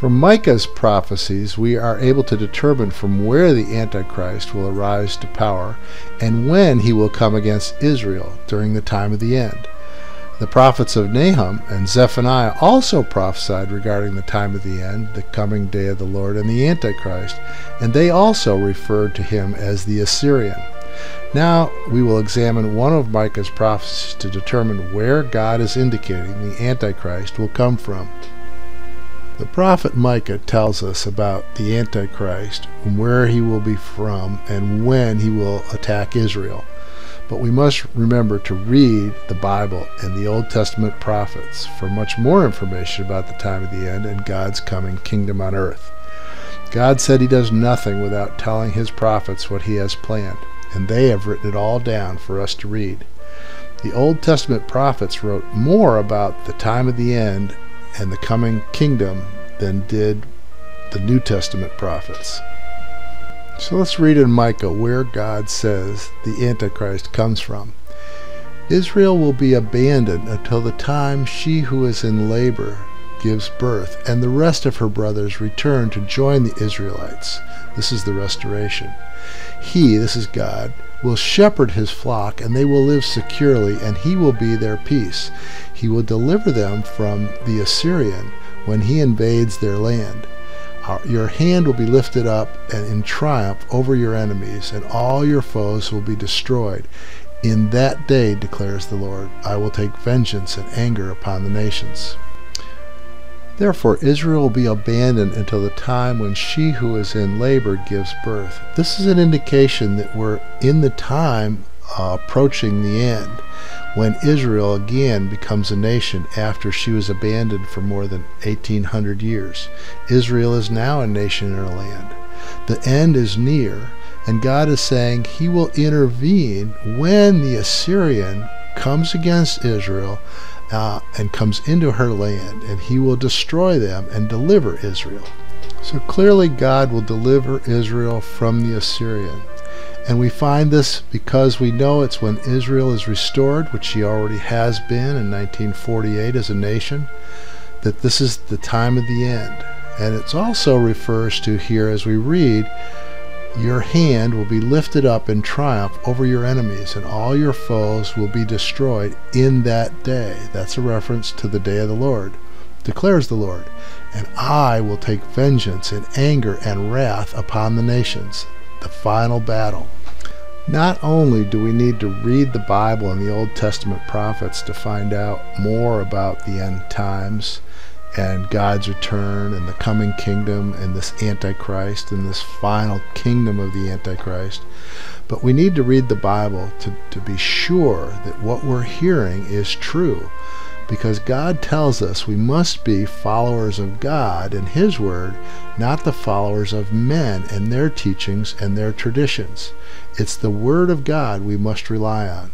From Micah's prophecies, we are able to determine from where the Antichrist will arise to power and when he will come against Israel during the time of the end. The prophets of Nahum and Zephaniah also prophesied regarding the time of the end, the coming day of the Lord, and the Antichrist, and they also referred to him as the Assyrian. Now we will examine one of Micah's prophecies to determine where God is indicating the Antichrist will come from. The prophet Micah tells us about the Antichrist, and where he will be from, and when he will attack Israel. But we must remember to read the Bible and the Old Testament prophets for much more information about the time of the end and God's coming kingdom on earth. God said he does nothing without telling his prophets what he has planned, and they have written it all down for us to read. The Old Testament prophets wrote more about the time of the end and the coming kingdom than did the New Testament prophets. So let's read in Micah where God says the Antichrist comes from. Israel will be abandoned until the time she who is in labor gives birth, and the rest of her brothers return to join the Israelites. This is the restoration. He, this is God, will shepherd his flock, and they will live securely, and he will be their peace. He will deliver them from the Assyrian when he invades their land. Your hand will be lifted up and in triumph over your enemies, and all your foes will be destroyed. In that day, declares the Lord, I will take vengeance and anger upon the nations. Therefore Israel will be abandoned until the time when she who is in labor gives birth. This is an indication that we're in the time approaching the end, when Israel again becomes a nation after she was abandoned for more than 1800 years. Israel is now a nation in her land. The end is near, and God is saying he will intervene when the Assyrian comes against Israel and comes into her land, and he will destroy them and deliver Israel. So clearly God will deliver Israel from the Assyrian. And we find this because we know it's when Israel is restored, which she already has been in 1948 as a nation, that this is the time of the end. And it also refers to here as we read, your hand will be lifted up in triumph over your enemies, and all your foes will be destroyed in that day. That's a reference to the day of the Lord, declares the Lord. And I will take vengeance and anger and wrath upon the nations. The final battle. Not only do we need to read the Bible and the Old Testament prophets to find out more about the end times and God's return and the coming kingdom and this Antichrist and this final kingdom of the Antichrist, but we need to read the Bible to be sure that what we're hearing is true, because God tells us we must be followers of God and His Word, not the followers of men and their teachings and their traditions. It's the Word of God we must rely on.